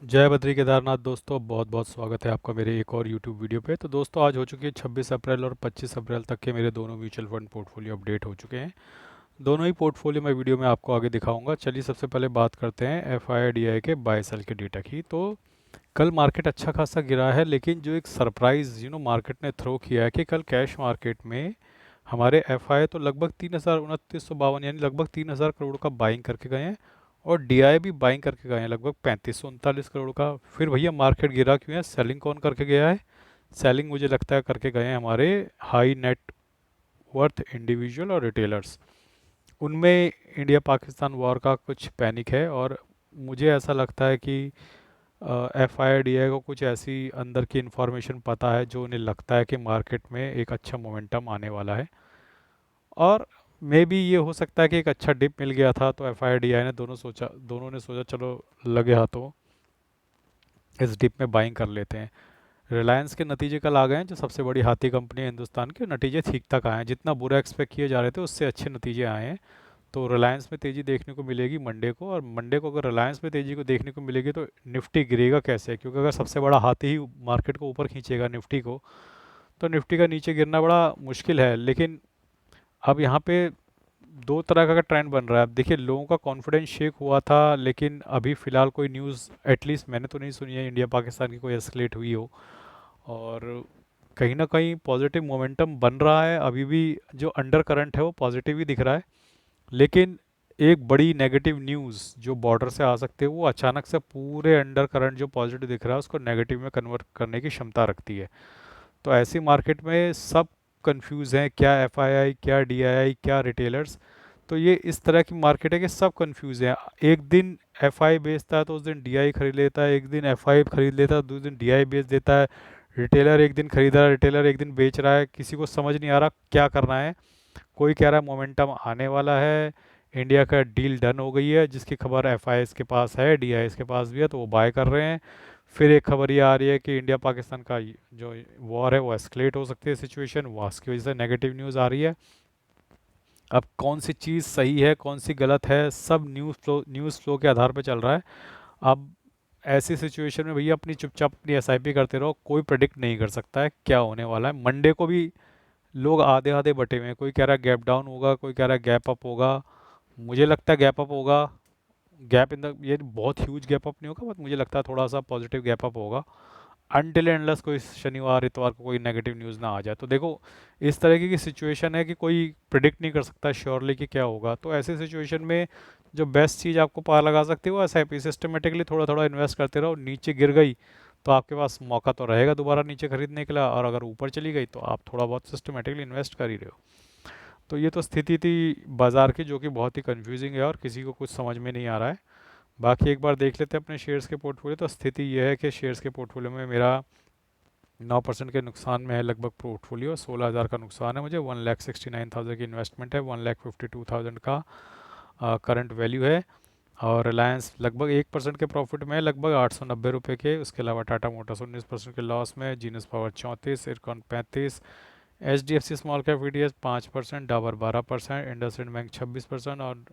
जय बद्री केदारनाथ दोस्तों, बहुत बहुत स्वागत है आपका मेरे एक और यूट्यूब वीडियो पे। तो दोस्तों आज हो चुकी है 26 अप्रैल और 25 अप्रैल तक के मेरे दोनों म्यूचुअल फंड पोर्टफोलियो अपडेट हो चुके हैं। दोनों ही पोर्टफोलियो मैं वीडियो में आपको आगे दिखाऊंगा। चलिए सबसे पहले बात करते हैं एफ आई डी आई के बाय सेल के डेटा की। तो कल मार्केट अच्छा खासा गिरा है, लेकिन जो एक सरप्राइज मार्केट ने थ्रो किया है कि कल कैश मार्केट में हमारे एफ आई तो लगभग 3,2952 यानी लगभग 3,000 करोड़ का बाइंग करके गए हैं। और डीआई भी बाइंग करके गए हैं लगभग 3539 करोड़ का। फिर भैया मार्केट गिरा क्यों है? सेलिंग कौन करके गया है? सेलिंग मुझे लगता है करके गए हैं हमारे हाई नेट वर्थ इंडिविजुअल और रिटेलर्स। उनमें इंडिया पाकिस्तान वॉर का कुछ पैनिक है, और मुझे ऐसा लगता है कि एफ आई डी आई को कुछ ऐसी अंदर की इन्फॉर्मेशन पता है जो उन्हें लगता है कि मार्केट में एक अच्छा मोमेंटम आने वाला है। और मे बी ये हो सकता है कि एक अच्छा डिप मिल गया था, तो एफ आई डी आई ने दोनों ने सोचा चलो लगे हाथों इस डिप में बाइंग कर लेते हैं। रिलायंस के नतीजे कल आ गए हैं, जो सबसे बड़ी हाथी कंपनी है हिंदुस्तान की। नतीजे ठीक ठाक आए हैं, जितना बुरा एक्सपेक्ट किए जा रहे थे उससे अच्छे नतीजे आए हैं। तो रिलायंस में तेज़ी देखने को मिलेगी मंडे को, और मंडे को अगर रिलायंस में तेज़ी को देखने को मिलेगी तो निफ्टी गिरेगा कैसे? क्योंकि अगर सबसे बड़ा हाथी ही मार्केट को ऊपर खींचेगा निफ्टी को, तो निफ्टी का नीचे गिरना बड़ा मुश्किल है। लेकिन अब यहाँ पे दो तरह का ट्रेंड बन रहा है। अब देखिए, लोगों का कॉन्फिडेंस शेक हुआ था, लेकिन अभी फ़िलहाल कोई न्यूज़ एटलीस्ट मैंने तो नहीं सुनी है इंडिया पाकिस्तान की कोई एस्केलेट हुई हो। और कहीं ना कहीं पॉजिटिव मोमेंटम बन रहा है। अभी भी जो अंडर करंट है वो पॉजिटिव ही दिख रहा है। लेकिन एक बड़ी नेगेटिव न्यूज़ जो बॉर्डर से आ सकती है, वो अचानक से पूरे अंडर करंट जो पॉजिटिव दिख रहा है उसको नेगेटिव में कन्वर्ट करने की क्षमता रखती है। तो ऐसी मार्केट में सब कंफ्यूज हैं, क्या एफआईआई, क्या डीआईआई, क्या रिटेलर्स। तो ये इस तरह की मार्केट है कि सब कंफ्यूज हैं। एक दिन एफआई बेचता है तो उस दिन डीआई खरीद लेता है, एक दिन एफआई खरीद लेता है दूसरे दिन डीआई बेच देता है। रिटेलर एक दिन खरीद रहा है, रिटेलर एक दिन बेच रहा है। किसी को समझ नहीं आ रहा क्या करना है। कोई कह रहा है मोमेंटम आने वाला है, इंडिया का डील डन हो गई है, जिसकी खबर एफआईएस के पास है, डीआईएस के पास भी है, तो वो बाय कर रहे हैं। फिर एक खबर ये आ रही है कि इंडिया पाकिस्तान का जो वॉर है वो एस्केलेट हो सकती है सिचुएशन, वो उसकी वजह से नेगेटिव न्यूज़ आ रही है। अब कौन सी चीज़ सही है कौन सी गलत है, सब न्यूज़ फ्लो के आधार पर चल रहा है। अब ऐसी सिचुएशन में भैया अपनी चुपचाप अपनी एसआईपी करते रहो। कोई प्रेडिक्ट नहीं कर सकता है क्या होने वाला है। मंडे को भी लोग आधे आधे बटे हुए हैं। कोई कह रहा है गैप डाउन होगा, कोई कह रहा है गैप अप होगा। मुझे लगता है गैप अप होगा। गैप इन द ये बहुत ह्यूज गैप अप नहीं होगा, बट मुझे लगता है थोड़ा सा पॉजिटिव गैप अप होगा, अनटिल एंडलेस कोई शनिवार इतवार को कोई नेगेटिव न्यूज़ ना आ जाए। तो देखो, इस तरह की सिचुएशन है कि कोई प्रिडिक्ट नहीं कर सकता श्योरली कि क्या होगा। तो ऐसी सिचुएशन में जो बेस्ट चीज़ आपको पता लगा सकती है वो एसआईपी। सिस्टमेटिकली थोड़ा थोड़ा इन्वेस्ट करते रहो। नीचे गिर गई तो आपके पास मौका तो रहेगा दोबारा नीचे खरीदने के लिए, और अगर ऊपर चली गई तो आप थोड़ा बहुत सिस्टमेटिकली इन्वेस्ट कर ही रहे हो। तो ये तो स्थिति थी बाज़ार की, जो कि बहुत ही कंफ्यूजिंग है और किसी को कुछ समझ में नहीं आ रहा है। बाकी एक बार देख लेते हैं अपने शेयर्स के पोर्टफोलियो। तो स्थिति ये है कि शेयर्स के पोर्टफोलियो में मेरा 9% के नुकसान में है लगभग पोर्टफोलियो। 16,000 का नुकसान है मुझे। 1,69,000 की इन्वेस्टमेंट है, 1,52,000 का करंट वैल्यू है। और रिलायंस लगभग 1% के प्रॉफिट में है, लगभग 890 रुपये के। उसके अलावा टाटा मोटर्स 19% के लॉस में, Genus power 34, IRCON 35, H D F C small cap E T S 5%, Dabur 12%, IndusInd bank 26%, और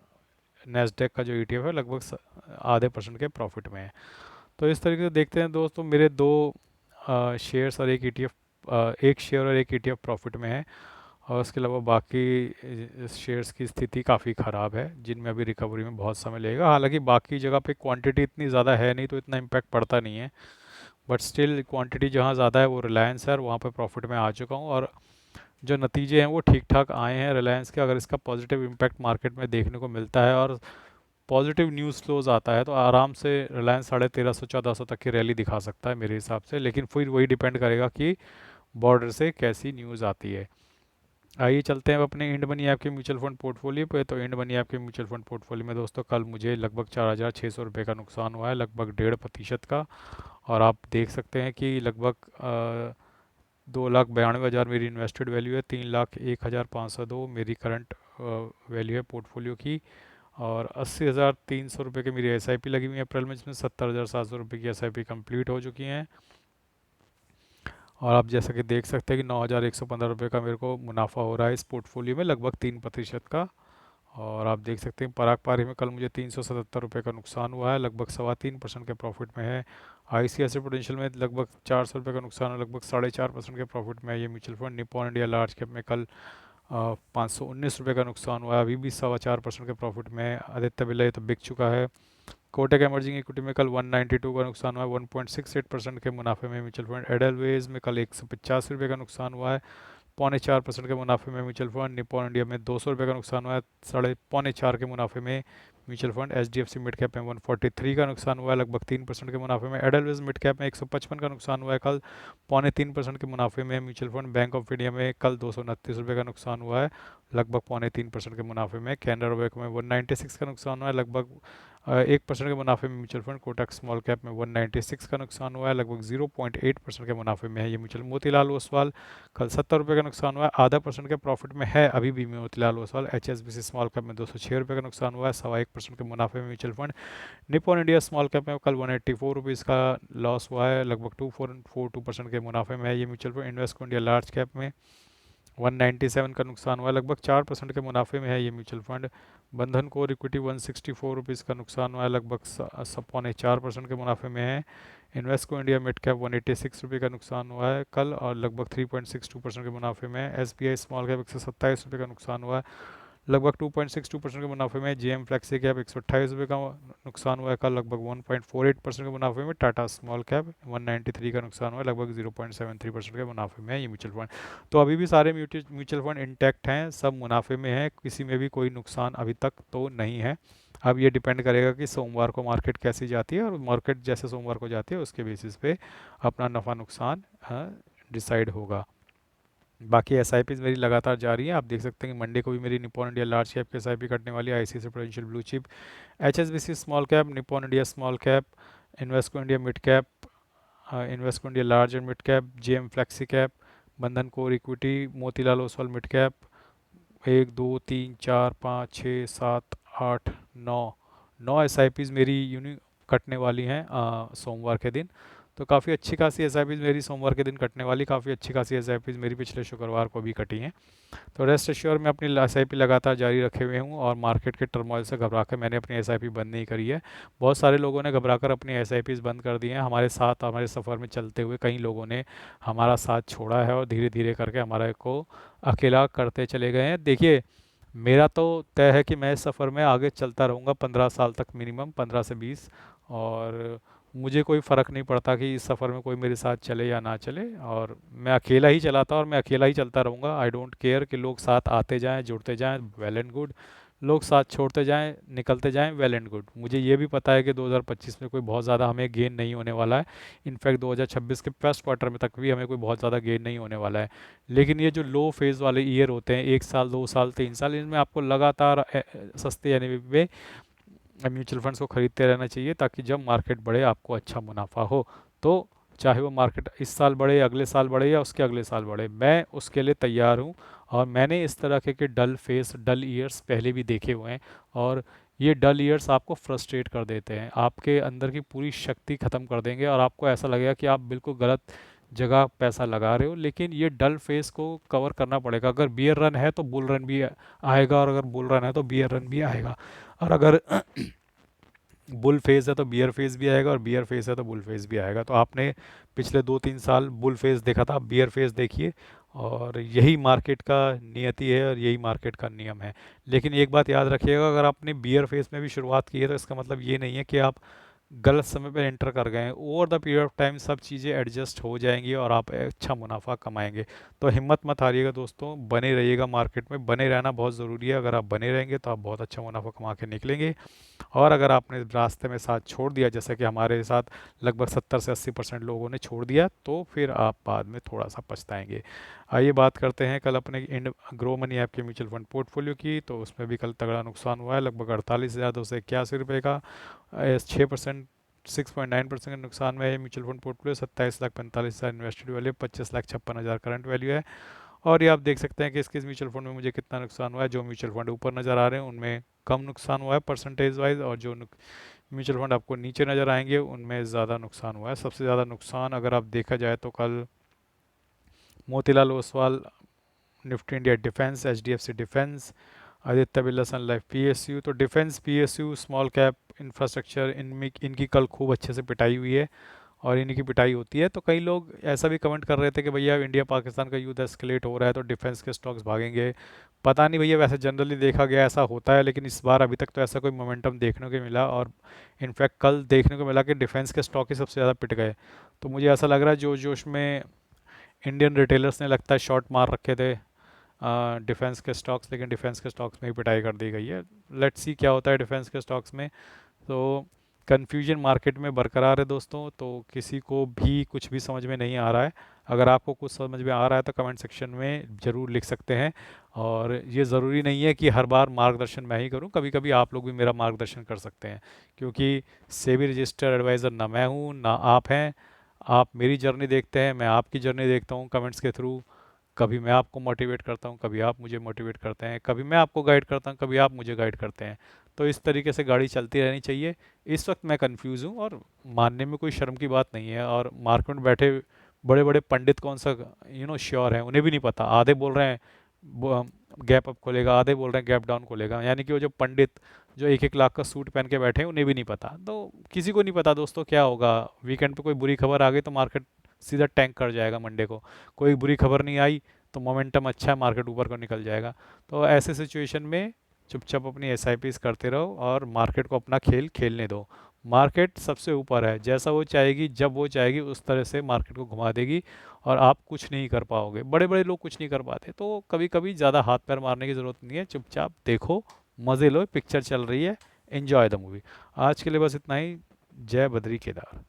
नेस्डेक का जो ई टी एफ है लगभग आधे परसेंट के प्रॉफिट में है। तो इस तरीके से देखते हैं दोस्तों, मेरे दो शेयर्स और एक ईटीएफ, एक शेयर और एक ईटीएफ प्रॉफिट में है। और उसके अलावा बाकी शेयर्स की स्थिति काफ़ी ख़राब है, जिनमें अभी रिकवरी में बहुत समय लगेगा। हालांकि बाकी जगह पे क्वांटिटी इतनी ज़्यादा है नहीं, तो इतना इम्पैक्ट पड़ता नहीं है। बट स्टिल क्वांटिटी जहाँ ज़्यादा है वो रिलायंस है, और वहाँ पे प्रॉफिट में आ चुका हूँ। और जो नतीजे हैं वो ठीक ठाक आए हैं रिलायंस के। अगर इसका पॉजिटिव इम्पैक्ट मार्केट में देखने को मिलता है और पॉजिटिव न्यूज़ फ्लोज आता है, तो आराम से रिलायंस 1350 1400 तक की रैली दिखा सकता है मेरे हिसाब से। लेकिन फिर वही डिपेंड करेगा कि बॉर्डर से कैसी न्यूज़ आती है। आइए चलते हैं अब अपने इंड मनी ऐप के म्यूचुअल फंड पोर्टफोलियो पे। तो इंड मनी ऐप के म्यूचुअल फंड पोर्टफोलियो में दोस्तों कल मुझे लगभग 4,600 रुपये का नुकसान हुआ है, लगभग 1.5% का। और आप देख सकते हैं कि लगभग 2,92,000 मेरी इन्वेस्टेड वैल्यू है, 3,01,502 मेरी करंट वैल्यू है पोर्टफोलियो की। और 80,300 रुपये की मेरी एसआईपी लगी हुई है अप्रैल में, जिसमें 70,700 रुपये की एसआईपी कंप्लीट हो चुकी हैं। और आप जैसा कि देख सकते हैं कि 9,115 रुपये का मेरे को मुनाफा हो रहा है इस पोर्टफोलियो में, लगभग 3% का। और आप देख सकते हैं पराग पारी में कल मुझे 377 रुपये का नुकसान हुआ है, लगभग 3.25% के प्रॉफिट में है। आईसीआईसी प्रूडेंशियल में लगभग 400 रुपये का नुकसान है, लगभग 4.5% के प्रॉफिट में है ये mutual fund. Nippon India large cap में कल 519 रुपये का नुकसान हुआ है, अभी भी 4.25% के प्रॉफिट में है। आदित्य बिरला ये तो बिक चुका है। कोटक एमर्जिंग इक्विटी में कल 192 का नुकसान हुआ है, 1.68% के मुनाफे में म्यूचुअल फंड। एडलवेज में कल 185 रुपये का नुकसान हुआ है, 4.25% के मुनाफे में म्यूचुअल फंड। निप्पॉन इंडिया में 200 रुपये का नुकसान हुआ है, 4.5 के मुनाफे में mutual fund. HDFC mid cap में 143 का नुकसान हुआ है, लगभग 3% के मुनाफे में। एडलवेज मिड कैप में 155 का नुकसान हुआ है, कल 3.25% के मुनाफे में mutual fund. Bank of India में कल 229 रुपये का नुकसान हुआ है, लगभग 3.25% के मुनाफे में। कैनरा बैंक में 196 का नुकसान हुआ है, लगभग 1% के मुनाफे में mutual fund. Kotak small cap में 196 का नुकसान हुआ है, लगभग 0.8% के मुनाफे में है ये म्यूचुअल। मोतीलाल ओसवाल कल 70 रुपये का नुकसान हुआ है, ½ % के प्रॉफिट में है अभी भी Motilal Oswal. HSBC small cap में 206 रुपये का नुकसान हुआ है, 1.25% के मुनाफे में mutual fund. Nippon India small cap में कल 184 रुपीज़ का लॉस हुआ है, लगभग 2.42% के मुनाफे में है ये mutual fund. Invesco India large cap में 197 का नुकसान हुआ है, लगभग 4% के मुनाफे में है ये म्यूचुअल फंड। बंधन कोर इक्विटी 164 रुपीज़ का नुकसान हुआ है, लगभग 4.25% के मुनाफे में है। इन्वेस्को इंडिया मिड कैप 186 रुपये का नुकसान हुआ है कल, और लगभग 3.62% के मुनाफे में है। एसबीआई स्मॉल कैप 127 रुपये का नुकसान हुआ है, लगभग 2.62% के मुनाफे में। जेएम फ्लेक्सी कैप 128 रुपये का नुकसान हुआ है कल, लगभग 1.48% के मुनाफे में। टाटा स्मॉल कैप 193 का नुकसान हुआ है, लगभग 0.73% के मुनाफे में है ये म्यूचुअल फंड। तो अभी भी सारे म्यूचुअल फंड इंटैक्ट हैं, सब मुनाफे में हैं, किसी में भी कोई नुकसान अभी तक तो नहीं है। अब ये डिपेंड करेगा कि सोमवार को मार्केट कैसी जाती है, और मार्केट जैसे सोमवार को जाती है उसके बेसिस पे अपना नफ़ा नुकसान डिसाइड होगा। बाकी एसआईपीज मेरी लगातार जारी है। आप देख सकते हैं कि मंडे को भी मेरी निप्पॉन इंडिया लार्ज कैप की एसआईपी कटने वाली है, ICICI Prudential blue chip, HSBC small cap, Nippon India small cap, Invesco India mid cap, Invesco India large and mid cap, JM flexi cap, Bandhan core equity, Motilal Oswal mid cap. 1 2 3 4 5 6 7 8 9 SIPs मेरी कटने वाली हैं सोमवार के दिन। तो काफ़ी अच्छी खासी एसआईपीज मेरी सोमवार के दिन कटने वाली, काफ़ी अच्छी खासी एसआईपीज मेरी पिछले शुक्रवार को भी कटी हैं। तो रेस्ट एश्योर मैं अपनी एसआईपी लगातार जारी रखे हुए हूँ, और मार्केट के टर्मोइल से घबरा कर मैंने अपनी एसआईपी बंद नहीं करी है। बहुत सारे लोगों ने घबरा कर अपनी एसआईपीज बंद कर दी हैं। हमारे साथ हमारे सफ़र में चलते हुए कई लोगों ने हमारा साथ छोड़ा है, और धीरे धीरे करके हमारे को अकेला करते चले गए हैं। देखिए, मेरा तो तय है कि मैं इस सफ़र में आगे चलता रहूँगा 15 साल तक, मिनिमम 15 से 20। और मुझे कोई फ़र्क नहीं पड़ता कि इस सफ़र में कोई मेरे साथ चले या ना चले, और मैं अकेला ही चलाता और मैं अकेला ही चलता रहूँगा। आई डोंट केयर कि लोग साथ आते जाएं, जुड़ते जाएं, वेल एंड गुड। लोग साथ छोड़ते जाएं, निकलते जाएं, वेल एंड गुड। मुझे ये भी पता है कि 2025 में कोई बहुत ज़्यादा हमें गेन नहीं होने वाला है। इनफैक्ट 2026 के फर्स्ट क्वार्टर में तक भी हमें कोई बहुत ज़्यादा गेन नहीं होने वाला है। लेकिन ये जो लो फेज़ वाले ईयर होते हैं, 1 साल 2 साल 3 साल, इनमें आपको लगातार सस्ते यानी पे म्यूचुअल फंड्स को खरीदते रहना चाहिए, ताकि जब मार्केट बढ़े आपको अच्छा मुनाफा हो। तो चाहे वो मार्केट इस साल बढ़े, अगले साल बढ़े, या उसके अगले साल बढ़े, मैं उसके लिए तैयार हूँ। और मैंने इस तरह के डल फेस, डल ईयर्स पहले भी देखे हुए हैं, और ये डल ईयर्स आपको फ्रस्ट्रेट कर देते हैं, आपके अंदर की पूरी शक्ति ख़त्म कर देंगे, और आपको ऐसा लगेगा कि आप बिल्कुल गलत जगह पैसा लगा रहे हो। लेकिन ये डल फेस को कवर करना पड़ेगा। अगर बियर रन है तो बुल रन भी आएगा, और अगर बुल रन है तो बियर रन भी आएगा। और अगर बुल फेज है तो बियर फेज भी आएगा, और बियर फेज है तो बुल फेज भी आएगा। तो आपने पिछले 2 3 साल बुल फेज देखा था, बियर फेज देखिए। और यही मार्केट का नियति है, और यही मार्केट का नियम है। लेकिन एक बात याद रखिएगा, अगर आपने बियर फेज में भी शुरुआत की है तो इसका मतलब ये नहीं है कि आप गलत समय पर एंटर कर गए हैं। Over the period of time सब चीज़ें एडजस्ट हो जाएंगी, और आप अच्छा मुनाफा कमाएंगे। तो हिम्मत मत हारिएगा दोस्तों, बने रहिएगा मार्केट में। बने रहना बहुत ज़रूरी है। अगर आप बने रहेंगे तो आप बहुत अच्छा मुनाफा कमा के निकलेंगे। और अगर आपने रास्ते में साथ छोड़ दिया, जैसे कि हमारे साथ लगभग 70 से 80% लोगों ने छोड़ दिया, तो फिर आप बाद में थोड़ा सा पछताएंगे। आइए बात करते हैं कल अपने इंड ग्रो मनी ऐप के म्यूचुअल फंड पोर्टफोलियो की। तो उसमें भी कल तगड़ा नुकसान हुआ है, लगभग 48,281 रुपये का, 6%, 6.9% के नुकसान में है mutual fund portfolio. 27,45,000 invested value, 25,56,000 current value है। और ये आप देख सकते हैं कि किस म्यूचुअल फंड में मुझे कितना नुकसान हुआ है। जो म्यूचुअल फंड ऊपर नज़र आ रहे हैं उनमें कम नुकसान हुआ है परसेंटेज वाइज, और जो म्यूचुअल फंड आपको नीचे नज़र आएंगे उनमें ज़्यादा नुकसान हुआ है। सबसे ज़्यादा नुकसान अगर आप देखा जाए तो कल Motilal Oswal, Nifty India defence, HDFC defence, Aditya Birla sun life, PSU तो defence, PSU, small cap, infrastructure, इनमें इनकी कल खूब अच्छे से पिटाई हुई है और इन्हीं की पिटाई होती है। तो कई लोग ऐसा भी कमेंट कर रहे थे कि भैया इंडिया पाकिस्तान का युद्ध एस्केलेट हो रहा है तो डिफेंस के स्टॉक्स भागेंगे। पता नहीं भैया, वैसे जनरली देखा गया ऐसा होता है, लेकिन इस बार अभी तक तो ऐसा कोई मोमेंटम देखने को मिला, और इनफैक्ट कल देखने को मिला कि डिफेंस के स्टॉक ही सबसे ज़्यादा पिट गए। तो मुझे ऐसा लग रहा है जोश जोश में इंडियन रिटेलर्स ने लगता है शॉर्ट मार रखे थे डिफेंस के स्टॉक्स, लेकिन डिफेंस के स्टॉक्स में ही पिटाई कर दी गई है। लेट्स सी क्या होता है डिफेंस के स्टॉक्स में। तो कन्फ्यूजन मार्केट में बरकरार है दोस्तों, तो किसी को भी कुछ भी समझ में नहीं आ रहा है। अगर आपको कुछ समझ में आ रहा है तो कमेंट सेक्शन में ज़रूर लिख सकते हैं। और ये ज़रूरी नहीं है कि हर बार मार्गदर्शन मैं ही करूं, कभी कभी आप लोग भी मेरा मार्गदर्शन कर सकते हैं, क्योंकि सेबी रजिस्टर्ड एडवाइज़र ना मैं हूं ना आप हैं। आप मेरी जर्नी देखते हैं, मैं आपकी जर्नी देखता हूं कमेंट्स के थ्रू। कभी मैं आपको मोटिवेट करता हूँ, कभी आप मुझे मोटिवेट करते हैं, कभी मैं आपको गाइड करता हूँ, कभी आप मुझे गाइड करते हैं। तो इस तरीके से गाड़ी चलती रहनी चाहिए। इस वक्त मैं कंफ्यूज हूँ और मानने में कोई शर्म की बात नहीं है। और मार्केट में बैठे बड़े बड़े पंडित कौन सा श्योर हैं, उन्हें भी नहीं पता। आधे बोल रहे हैं गैप अप खोलेगा, आधे बोल रहे हैं गैप डाउन खोलेगा। यानी कि वो जो पंडित जो 1-1 लाख का सूट पहन के बैठे हैं उन्हें भी नहीं पता। तो किसी को नहीं पता दोस्तों क्या होगा। वीकेंड पे कोई बुरी खबर आ गई तो मार्केट सीधा टैंक कर जाएगा मंडे को। कोई बुरी खबर नहीं आई तो मोमेंटम अच्छा है, मार्केट ऊपर को निकल जाएगा। तो ऐसे सिचुएशन में चुपचाप अपनी एसआईपीज करते रहो और मार्केट को अपना खेल खेलने दो। मार्केट सबसे ऊपर है, जैसा वो चाहेगी जब वो चाहेगी उस तरह से मार्केट को घुमा देगी और आप कुछ नहीं कर पाओगे। बड़े बड़े लोग कुछ नहीं कर पाते, तो कभी कभी ज़्यादा हाथ पैर मारने की ज़रूरत नहीं है। चुपचाप देखो, मज़े लो, पिक्चर चल रही है, एंजॉय द मूवी। आज के लिए बस इतना ही। जय बद्री केदार।